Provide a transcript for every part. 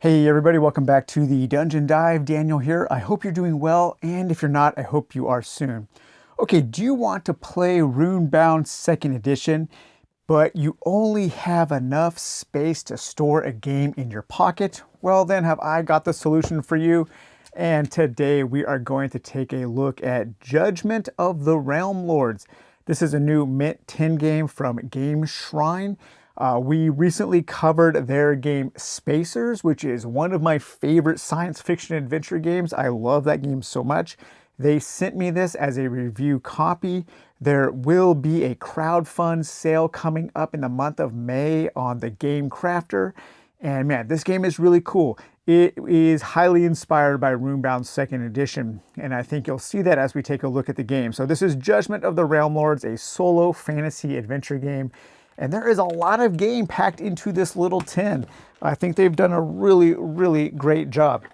Hey everybody, welcome back to the Dungeon Dive. Daniel here. I hope you're doing well, and if you're not, I hope you are soon. Okay, do you want to play Runebound 2nd Edition, but you only have enough space to store a game in your pocket? Well, then have I got the solution for you. And today we are going to take a look at Judgment of the Realm Lords. This is a new Mint 10 game from Game Shrine. We recently covered their game Spacers, which is one of my favorite science fiction adventure games. I love that game so much. They sent me this as a review copy. There will be a crowdfund sale coming up in the month of May on the Game Crafter. And man, this game is really cool. It is highly inspired by Runebound 2nd Edition, and I think you'll see that as we take a look at the game. So this is Judgment of the Realm Lords, a solo fantasy adventure game. And there is a lot of game packed into this little tin. I think they've done a really great job.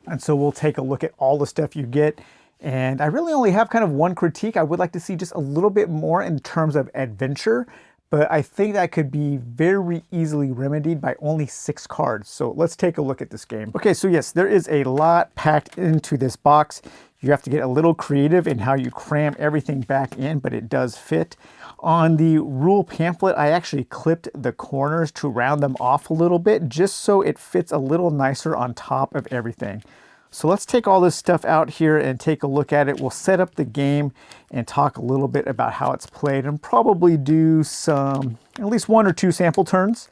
And so we'll take a look at all the stuff you get. And I really only have kind of one critique. I would like to see just a little bit more in terms of adventure, but I think that could be very easily remedied by only 6 cards. So let's take a look at this game. Okay, so yes, there is a lot packed into this box. You have to get a little creative in how you cram everything back in, but it does fit. On the rule pamphlet, I actually clipped the corners to round them off a little bit, just so it fits a little nicer on top of everything. So let's take all this stuff out here and take a look at it. We'll set up the game and talk a little bit about how it's played and probably do some, at least 1 or 2 sample turns.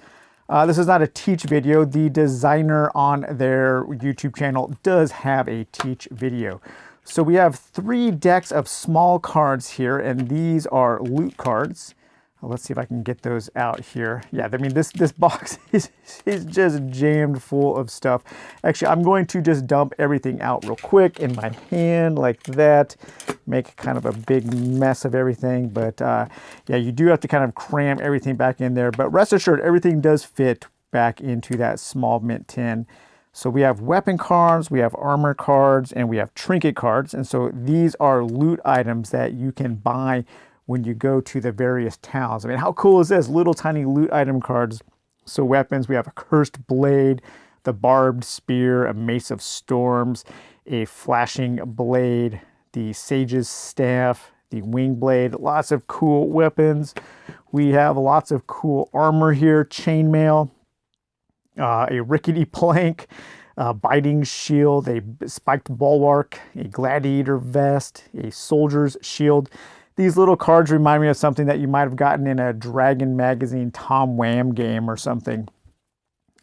This is not a teach video. The designer on their YouTube channel does have a teach video. So we have 3 decks of small cards here, and these are loot cards. Let's see if I can get those out here. Yeah, I mean, this box is just jammed full of stuff. Actually, I'm going to just dump everything out real quick in my hand like that. Make kind of a big mess of everything. But yeah, you do have to kind of cram everything back in there. But rest assured, everything does fit back into that small mint tin. So we have weapon cards, we have armor cards, and we have trinket cards. And so these are loot items that you can buy when you go to the various towns. I mean, how cool is this? Little tiny loot item cards. So weapons, we have a cursed blade, the barbed spear, a mace of storms, a flashing blade, the sage's staff, the wing blade, lots of cool weapons. We have lots of cool armor here, chainmail, a rickety plank, a biting shield, a spiked bulwark, a gladiator vest, a soldier's shield. These little cards remind me of something that you might have gotten in a Dragon Magazine Tom Wham game or something.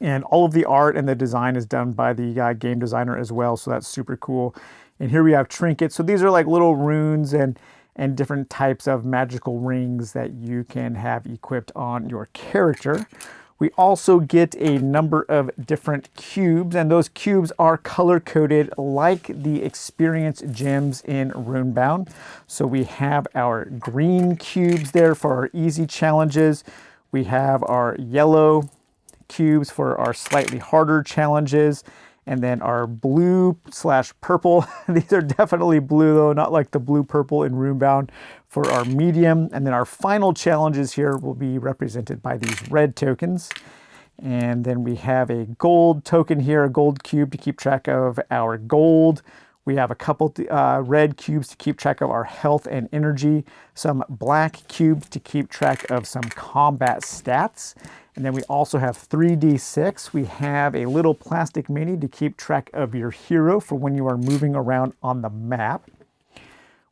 And all of the art and the design is done by the game designer as well, so that's super cool. And here we have trinkets. So these are like little runes and different types of magical rings that you can have equipped on your character. We also get a number of different cubes, and those cubes are color-coded like the experience gems in Runebound. So we have our green cubes there for our easy challenges. We have our yellow cubes for our slightly harder challenges, and then our blue/purple. These are definitely blue though, not like the blue-purple in Runebound, for our medium. And then our final challenges here will be represented by these red tokens. And then we have a gold token here, a gold cube to keep track of our gold. We have a couple red cubes to keep track of our health and energy, some black cubes to keep track of some combat stats. And then we also have 3d6. We have a little plastic mini to keep track of your hero for when you are moving around on the map.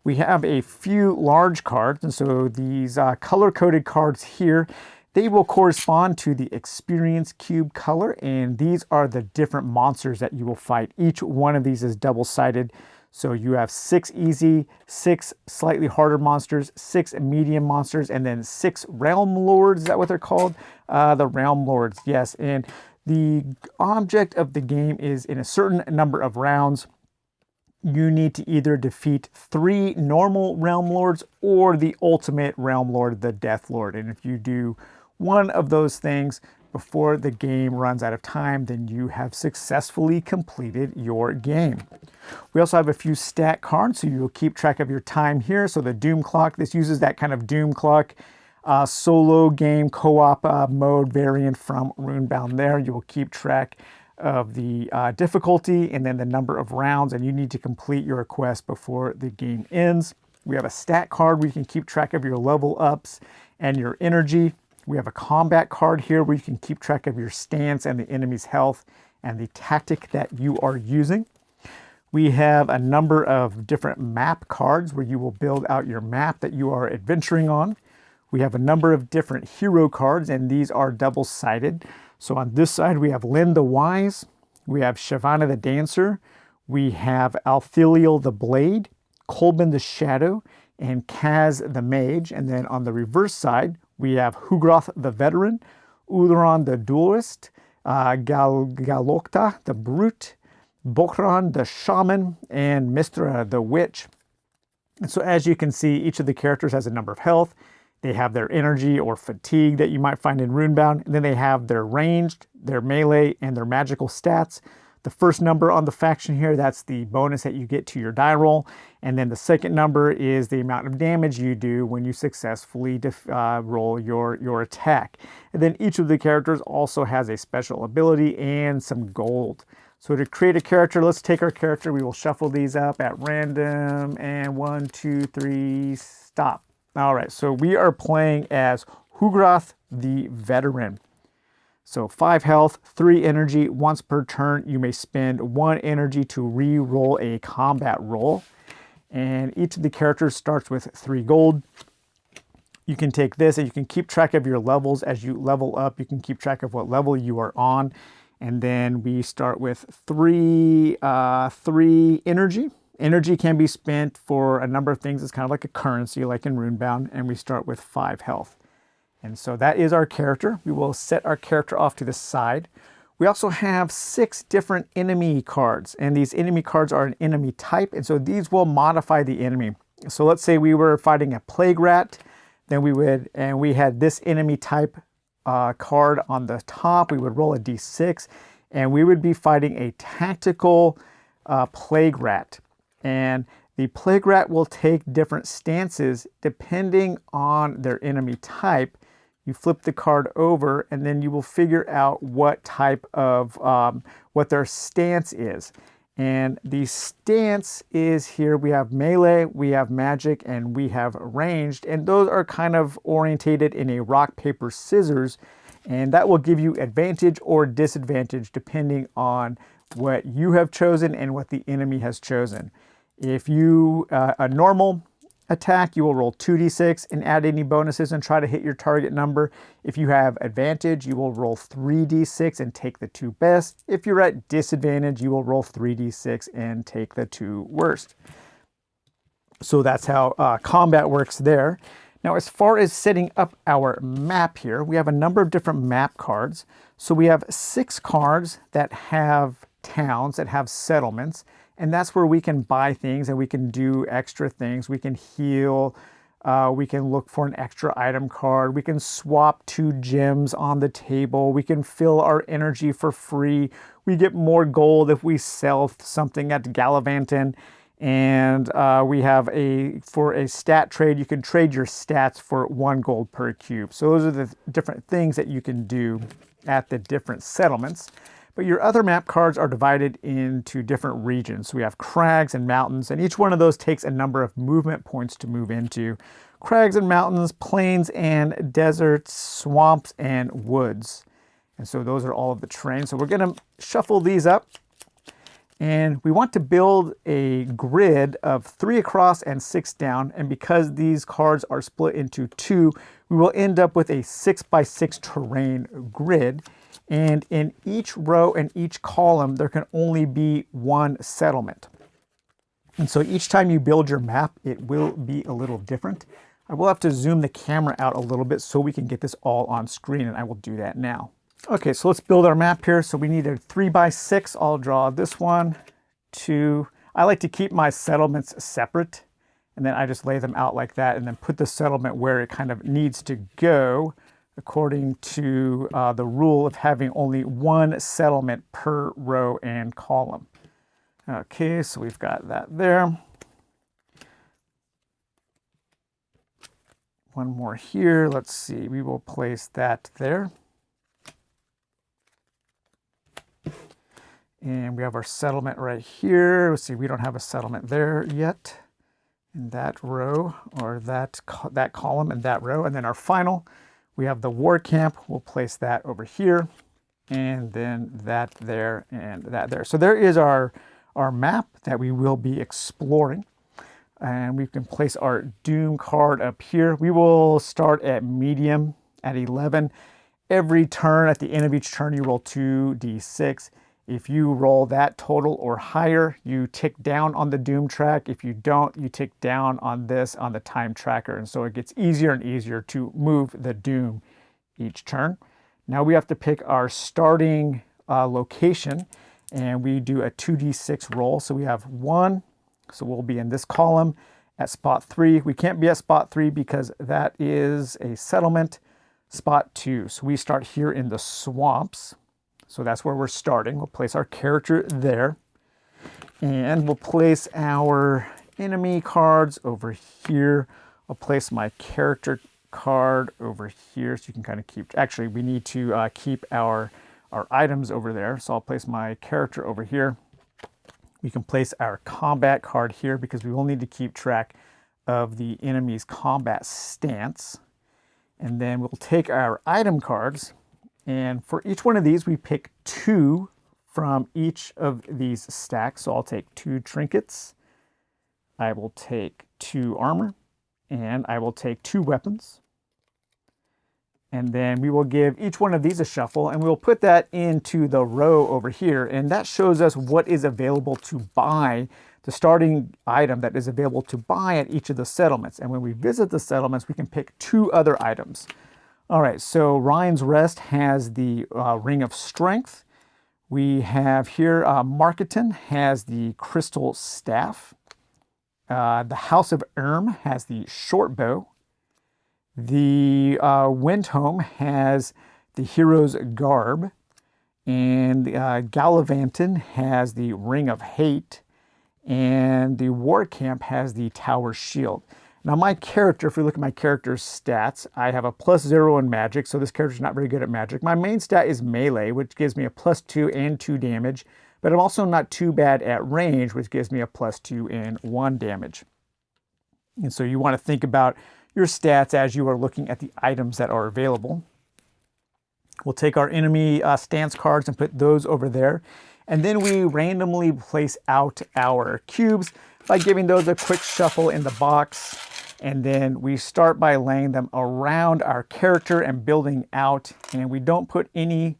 We have a few large cards, and so these color-coded cards here, they will correspond to the experience cube color, and these are the different monsters that you will fight. Each one of these is double-sided. So you have 6 easy, 6 slightly harder monsters, 6 medium monsters, and then 6 realm lords. Is that what they're called? The realm lords, yes. And the object of the game is in a certain number of rounds, you need to either defeat 3 normal realm lords or the ultimate realm lord, the Death Lord. And if you do one of those things before the game runs out of time, then you have successfully completed your game. We also have a few stat cards, so you'll keep track of your time here. So the Doom Clock, this uses that kind of Doom Clock solo game co-op mode variant from Runebound there. You will keep track of the difficulty and then the number of rounds, and you need to complete your quest before the game ends. We have a stat card where you can keep track of your level ups and your energy. We have a combat card here where you can keep track of your stance and the enemy's health and the tactic that you are using. We have a number of different map cards where you will build out your map that you are adventuring on. We have a number of different hero cards, and these are double-sided. So on this side, we have Lynn the Wise, we have Shavana the Dancer, we have Altheliel the Blade, Kolben the Shadow, and Kaz the Mage. And then on the reverse side, we have Hugroth the Veteran, Uleron the Duelist, Galokta the Brute, Bokran the Shaman, and Mistra the Witch. And so as you can see, each of the characters has a number of health. They have their energy or fatigue that you might find in Runebound. And then they have their ranged, their melee, and their magical stats. The first number on the faction here, that's the bonus that you get to your die roll. And then the second number is the amount of damage you do when you successfully roll your attack. And then each of the characters also has a special ability and some gold. So to create a character, let's take our character. We will shuffle these up at random. And 1, 2, 3, stop. All right, so we are playing as Hugroth the Veteran. So 5 health, 3 energy. Once per turn, you may spend 1 energy to re-roll a combat roll. And each of the characters starts with 3 gold. You can take this and you can keep track of your levels. As you level up, you can keep track of what level you are on. And then we start with 3 energy. Energy can be spent for a number of things. It's kind of like a currency, like in Runebound. And we start with 5 health. And so that is our character. We will set our character off to the side. We also have 6 different enemy cards. And these enemy cards are an enemy type. And so these will modify the enemy. So let's say we were fighting a plague rat. Then we had this enemy type card on the top. We would roll a d6, and we would be fighting a tactical plague rat. And the plague rat will take different stances depending on their enemy type. You flip the card over, and then you will figure out what type of, what their stance is. And the stance is here. We have melee, we have magic, and we have ranged. And those are kind of orientated in a rock, paper, scissors. And that will give you advantage or disadvantage depending on what you have chosen and what the enemy has chosen. If you, a normal attack, you will roll 2d6 and add any bonuses and try to hit your target number. If you have advantage, you will roll 3d6 and take the 2 best. If you're at disadvantage, you will roll 3d6 and take the 2 worst. So that's how combat works there. Now, as far as setting up our map here, we have a number of different map cards. So we have 6 cards that have towns, that have settlements. And that's where we can buy things and we can do extra things. We can heal, we can look for an extra item card, we can swap 2 gems on the table, we can fill our energy for free, we get more gold if we sell something at Gallivanton, and we have for a stat trade, you can trade your stats for 1 gold per cube. So those are the different things that you can do at the different settlements. But your other map cards are divided into different regions. So we have crags and mountains, and each one of those takes a number of movement points to move into. Crags and mountains, plains and deserts, swamps and woods. And so those are all of the terrain. So we're going to shuffle these up. And we want to build a grid of 3 across and 6 down. And because these cards are split into 2, we will end up with a 6x6 terrain grid. And in each row and each column, there can only be 1 settlement. And so each time you build your map, it will be a little different. I will have to zoom the camera out a little bit so we can get this all on screen, and I will do that now. Okay, so let's build our map here. So we need a 3x6. I'll draw this one, 2. I like to keep my settlements separate, and then I just lay them out like that and then put the settlement where it kind of needs to go, according to the rule of having only 1 settlement per row and column. Okay, so we've got that there. One more here. Let's see, we will place that there. And we have our settlement right here. Let's see, we don't have a settlement there yet in that row, or that column in that row. And then our final, we have the war camp. We'll place that over here, and then that there and that there. So there is our map that we will be exploring. And we can place our Doom card up here. We will start at medium at 11. Every turn, at the end of each turn, you roll 2d6. If you roll that total or higher, you tick down on the Doom track. If you don't, you tick down on this on the time tracker. And so it gets easier and easier to move the Doom each turn. Now we have to pick our starting location, and we do a 2d6 roll. So we have 1. So we'll be in this column at spot 3. We can't be at spot 3 because that is a settlement. Spot 2. So we start here in the swamps. So that's where we're starting. We'll place our character there. And we'll place our enemy cards over here. I'll place my character card over here so you can kind of keep... Actually, we need to keep our items over there. So I'll place my character over here. We can place our combat card here because we will need to keep track of the enemy's combat stance. And then we'll take our item cards, and for each one of these, we pick 2 from each of these stacks. So I'll take 2 trinkets, I will take 2 armor, and I will take 2 weapons. And then we will give each one of these a shuffle, and we'll put that into the row over here. And that shows us what is available to buy, the starting item that is available to buy at each of the settlements. And when we visit the settlements, we can pick 2 other items. All right, so Ryan's Rest has the Ring of Strength. We have here, Marketon has the Crystal Staff. The House of Erm has the Short Bow. The Windhome has the Hero's Garb, and Gallivanton has the Ring of Hate, and the War Camp has the Tower Shield. Now my character, if we look at my character's stats, I have a +0 in magic, so this character's not very good at magic. My main stat is melee, which gives me a +2 and 2 damage, but I'm also not too bad at range, which gives me a +2 and 1 damage. And so you want to think about your stats as you are looking at the items that are available. We'll take our enemy stance cards and put those over there. And then we randomly place out our cubes by giving those a quick shuffle in the box. And then we start by laying them around our character and building out. And we don't put any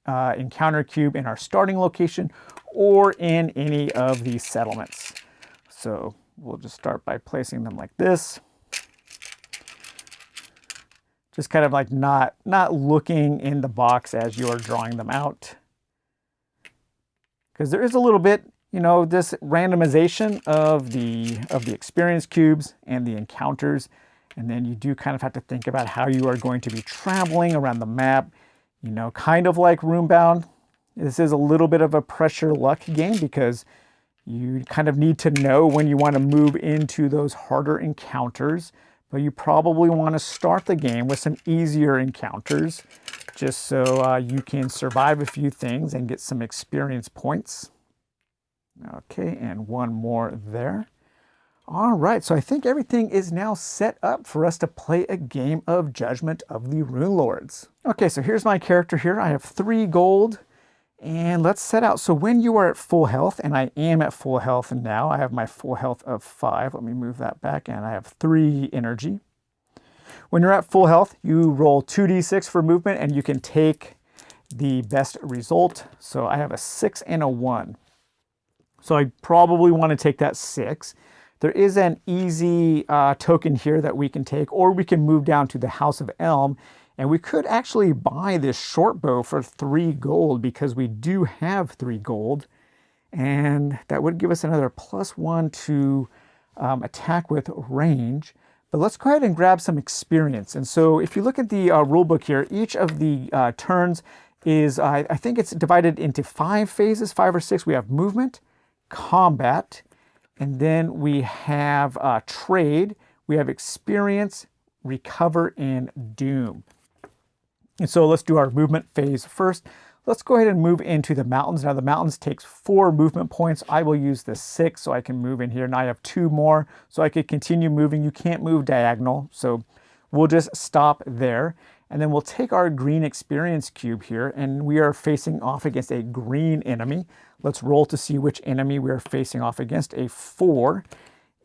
encounter cube in our starting location or in any of these settlements. So we'll just start by placing them like this. Just kind of like not looking in the box as you're drawing them out. Because there is a little bit, you know, this randomization of the experience cubes and the encounters. And then you do kind of have to think about how you are going to be traveling around the map. You know, kind of like Runebound. This is a little bit of a pressure luck game because you kind of need to know when you want to move into those harder encounters. But you probably want to start the game with some easier encounters just so you can survive a few things and get some experience points. Okay, and one more there. All right, so I think everything is now set up for us to play a game of Judgment of the Rune Lords. Okay, so here's my character here. I have 3 gold. And let's set out. So when you are at full health, and I am at full health now, I have my full health of 5. Let me move that back, and I have 3 energy. When you're at full health, you roll 2d6 for movement, and you can take the best result. So I have a 6 and a 1. So I probably want to take that 6. There is an easy token here that we can take, or we can move down to the House of Elm. And we could actually buy this short bow for 3 gold because we do have 3 gold. And that would give us another +1 to attack with range. But let's go ahead and grab some experience. And so if you look at the rule book here, each of the turns is, I think it's divided into 5 phases, 5 or 6. We have movement, combat, and then we have trade, we have experience, recover, and doom. And so let's do our movement phase first. Let's go ahead and move into the mountains. Now the mountains takes 4 movement points. I will use the 6 so I can move in here. Now I have 2 more so I could continue moving. You can't move diagonal, so we'll just stop there. And then we'll take our green experience cube here, and we are facing off against a green enemy. Let's roll to see which enemy we are facing off against. A 4,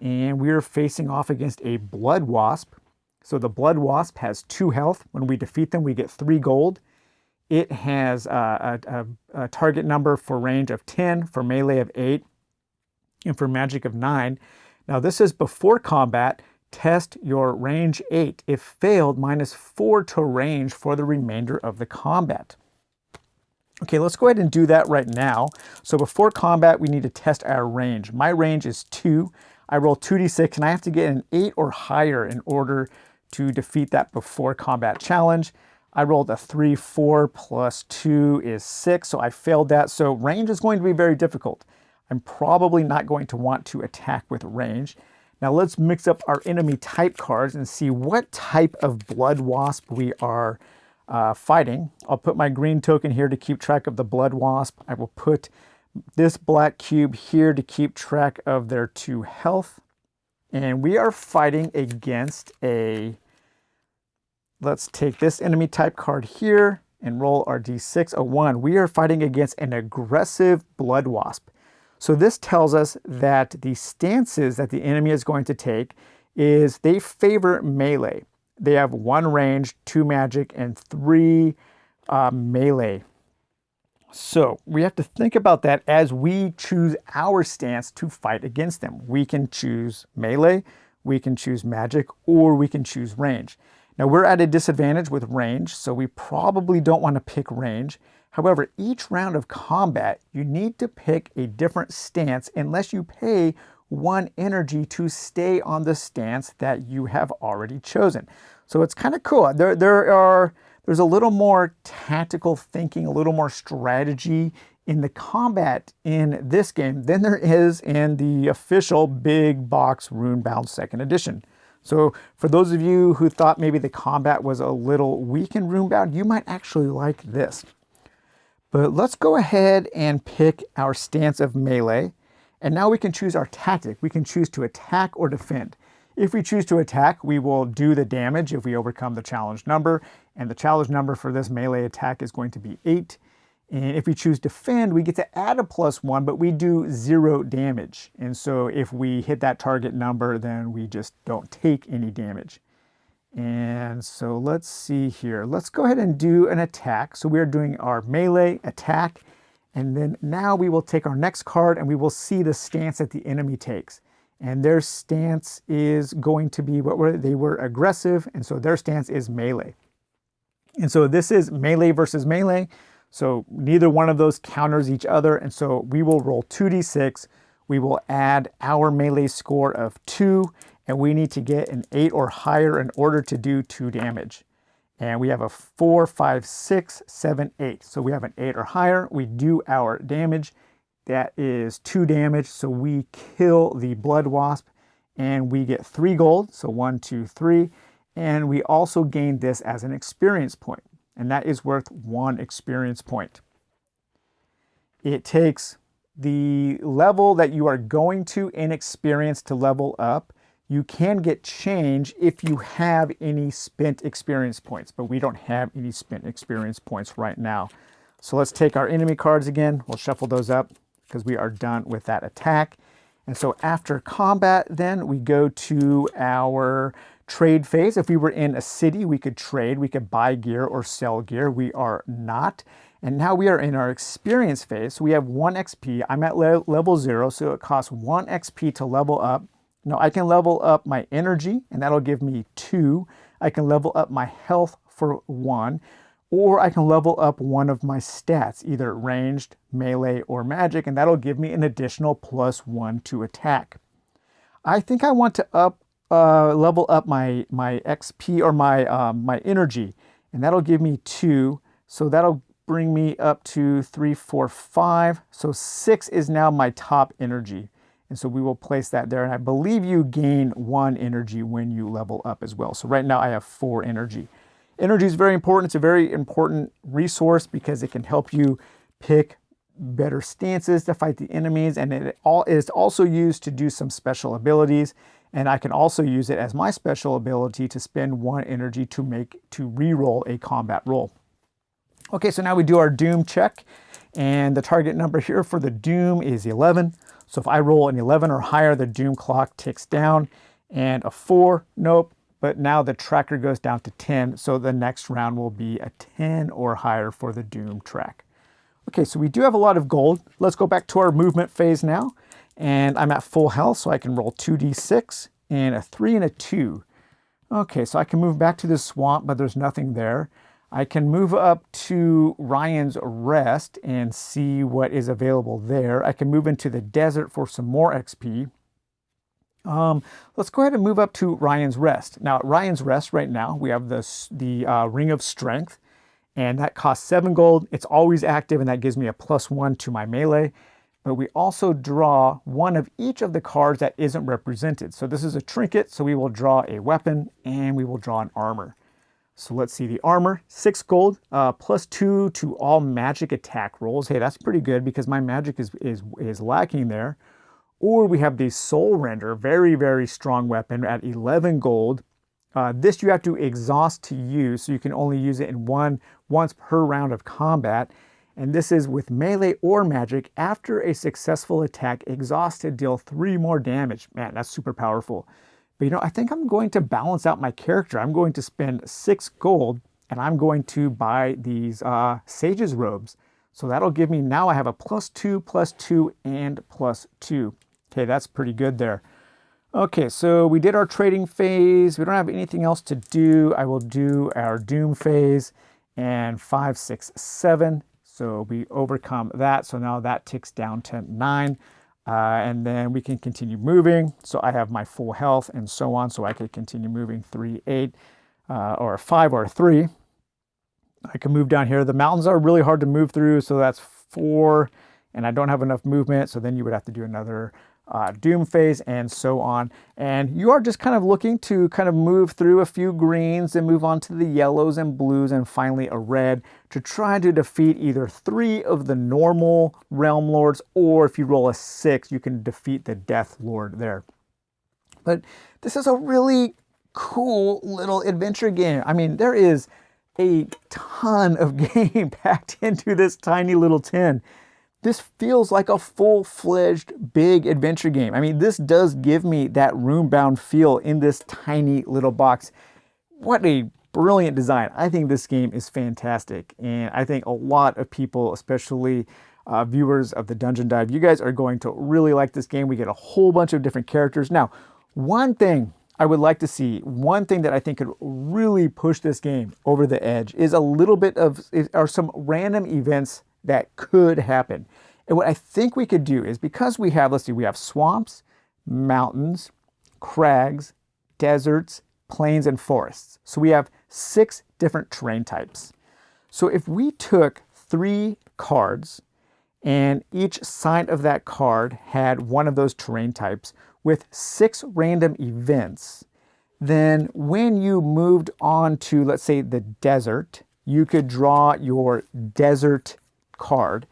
and we are facing off against a blood wasp. So the blood wasp has 2 health. When we defeat them, we get 3 gold. It has a target number for range of 10, for melee of 8, and for magic of 9. Now this is before combat. Test your range 8. If failed, -4 to range for the remainder of the combat. Okay, let's go ahead and do that right now. So before combat, we need to test our range. My range is 2. I roll 2d6, and I have to get an 8 or higher in order to defeat that before combat challenge. I rolled a 3, 4 plus 2 is 6, so I failed that. So range is going to be very difficult. I'm probably not going to want to attack with range. Now let's mix up our enemy type cards and see what type of blood wasp we are fighting. I'll put my green token here to keep track of the blood wasp. I will put this black cube here to keep track of their 2 health. And we are fighting against a... Let's take this enemy type card here and roll our d6, a 1. We are fighting against an aggressive blood wasp. So this tells us that the stances that the enemy is going to take is they favor melee. They have 1 range, 2 magic, and 3 melee. So we have to think about that as we choose our stance to fight against them. We can choose melee, we can choose magic, or we can choose range. Now we're at a disadvantage with range, so we probably don't want to pick range. However, each round of combat, you need to pick a different stance unless you pay 1 energy to stay on the stance that you have already chosen. So it's kind of cool. There's a little more tactical thinking, a little more strategy in the combat in this game than there is in the official big box Runebound 2nd edition. So for those of you who thought maybe the combat was a little weak in Runebound, you might actually like this. But let's go ahead and pick our stance of melee. And now we can choose our tactic. We can choose to attack or defend. If we choose to attack, we will do the damage if we overcome the challenge number. And the challenge number for this melee attack is going to be 8. And if we choose defend, we get to add a +1, but we do 0 damage. And so if we hit that target number, then we just don't take any damage. And so let's see here. Let's go ahead and do an attack. So we're doing our melee attack. And then now we will take our next card and we will see the stance that the enemy takes. And their stance is going to be they were aggressive. And so their stance is melee. And so this is melee versus melee. So neither one of those counters each other. And so we will roll 2d6. We will add our melee score of 2. And we need to get an 8 or higher in order to do 2 damage. And we have a 4, 5, 6, 7, 8. So we have an 8 or higher. We do our damage. That is 2 damage. So we kill the blood wasp and we get 3 gold. So 1, 2, 3. And we also gain this as an experience point. And that is worth 1 experience point. It takes the level that you are going to in experience to level up. You can get change if you have any spent experience points, but we don't have any spent experience points right now. So let's take our enemy cards again. We'll shuffle those up because we are done with that attack. And so after combat, then we go to our trade phase. If we were in a city, we could trade, we could buy gear or sell gear. We are not. And now we are in our experience phase. So we have 1 XP. I'm at level 0, so it costs 1 XP to level up. Now I can level up my energy, and that'll give me 2. I can level up my health for 1, or I can level up one of my stats, either ranged, melee, or magic, and that'll give me an additional +1 to attack. I think I want to level up my XP or my energy, and that'll give me 2. So that'll bring me up to 3, 4, 5. So 6 is now my top energy. And so we will place that there. And I believe you gain 1 energy when you level up as well. So right now I have 4 energy. Energy is very important. It's a very important resource because it can help you pick better stances to fight the enemies, and it is also used to do some special abilities. And I can also use it as my special ability to spend 1 energy to re-roll a combat roll. Okay, so now we do our doom check, and the target number here for the doom is 11. So if I roll an 11 or higher, the doom clock ticks down, and a 4, nope. But now the tracker goes down to 10, so the next round will be a 10 or higher for the doom track. Okay, so we do have a lot of gold. Let's go back to our movement phase now. And I'm at full health, so I can roll 2d6 and a 3 and a 2. Okay, so I can move back to the swamp, but there's nothing there. I can move up to Ryan's Rest and see what is available there. I can move into the desert for some more XP. Let's go ahead and move up to Ryan's Rest. Now, at Ryan's Rest right now, we have the Ring of Strength, and that costs 7 gold. It's always active, and that gives me a +1 to my melee. But we also draw one of each of the cards that isn't represented. So this is a trinket, so we will draw a weapon, and we will draw an armor. So let's see the armor, 6 gold, +2 to all magic attack rolls. Hey, that's pretty good because my magic is lacking there. Or we have the Soul Render, very, very strong weapon at 11 gold. This you have to exhaust to use, so you can only use it in once per round of combat. And this is with melee or magic. After a successful attack, exhausted, deal 3 more damage. Man, that's super powerful. But I think I'm going to balance out my character. I'm going to spend 6 gold, and I'm going to buy these Sage's Robes. So that'll give me, now I have a +2, +2, and +2. Okay, that's pretty good there. Okay, so we did our trading phase. We don't have anything else to do. I will do our doom phase and 5, 6, 7. So we overcome that. So now that ticks down to 9. And then we can continue moving. So I have my full health and so on. So I could continue moving 3, 8, or 5 or 3. I can move down here. The mountains are really hard to move through. So that's 4. And I don't have enough movement. So then you would have to do another doom phase and so on. And you are just kind of looking to kind of move through a few greens and move on to the yellows and blues and finally a red to try to defeat either 3 of the normal realm lords, or if you roll a 6, you can defeat the Death Lord there. But this is a really cool little adventure game. I mean, there is a ton of game packed into this tiny little tin. This feels like a full-fledged big adventure game. I mean, this does give me that Runebound feel in this tiny little box. What a brilliant design. I think this game is fantastic. And I think a lot of people, especially viewers of the Dungeon Dive, you guys are going to really like this game. We get a whole bunch of different characters. Now, one thing I would like to see, one thing that I think could really push this game over the edge is a little bit of, or some random events that could happen. And what I think we could do is, because we have, let's see, we have swamps, mountains, crags, deserts, plains, and forests. So we have 6 different terrain types. So if we took 3 cards and each side of that card had one of those terrain types with 6 random events, then when you moved on to, let's say, the desert, you could draw your desert card,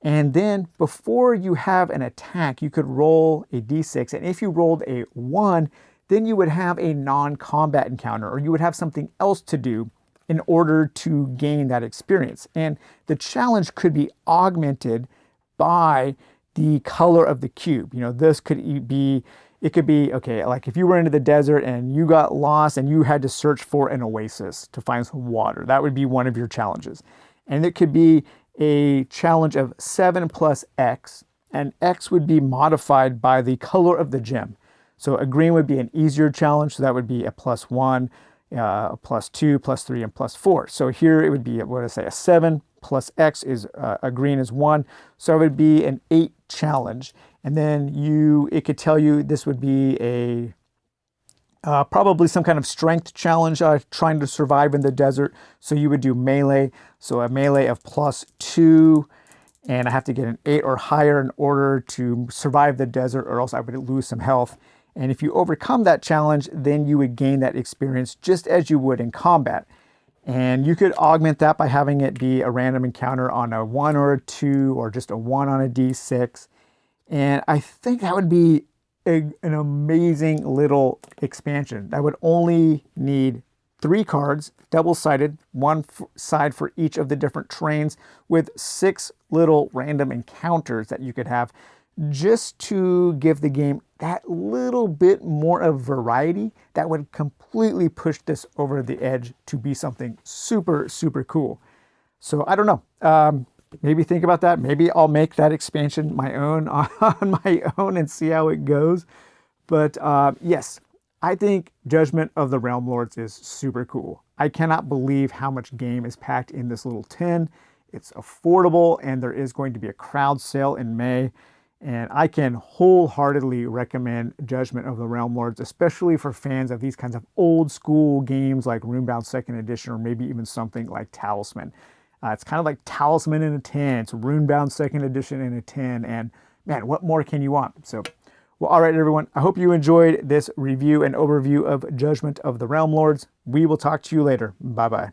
and then before you have an attack, you could roll a d6, and if you rolled a 1, then you would have a non-combat encounter, or you would have something else to do in order to gain that experience. And the challenge could be augmented by the color of the cube. This could be, it could be, okay, like if you were into the desert and you got lost and you had to search for an oasis to find some water, that would be one of your challenges. And it could be a challenge of 7 plus X, and X would be modified by the color of the gem. So a green would be an easier challenge, so that would be a +1, a +2, +3, and +4. So here it would be, what did I say, a 7 plus X is a green is 1, so it would be an 8 challenge. And then it could tell you this would be a probably some kind of strength challenge, trying to survive in the desert. So you would do melee. So a melee of +2, and I have to get an 8 or higher in order to survive the desert, or else I would lose some health. And if you overcome that challenge, then you would gain that experience just as you would in combat. And you could augment that by having it be a random encounter on a 1 or a 2 or just a 1 on a d6. And I think that would be an amazing little expansion. That would only need 3 cards, double-sided, one side for each of the different trains, with 6 little random encounters that you could have, just to give the game that little bit more of variety that would completely push this over the edge to be something super, super cool. So I don't know. Maybe think about that. Maybe I'll make that expansion my own on my own and see how it goes. But yes, I think Judgment of the Realm Lords is super cool. I cannot believe how much game is packed in this little tin. It's affordable, and there is going to be a crowd sale in May. And I can wholeheartedly recommend Judgment of the Realm Lords, especially for fans of these kinds of old school games like Runebound 2nd Edition, or maybe even something like Talisman. It's kind of like Talisman in a tin. It's Runebound 2nd Edition in a tin. And man, what more can you want? So, well, all right, everyone. I hope you enjoyed this review and overview of Judgment of the Realm Lords. We will talk to you later. Bye-bye.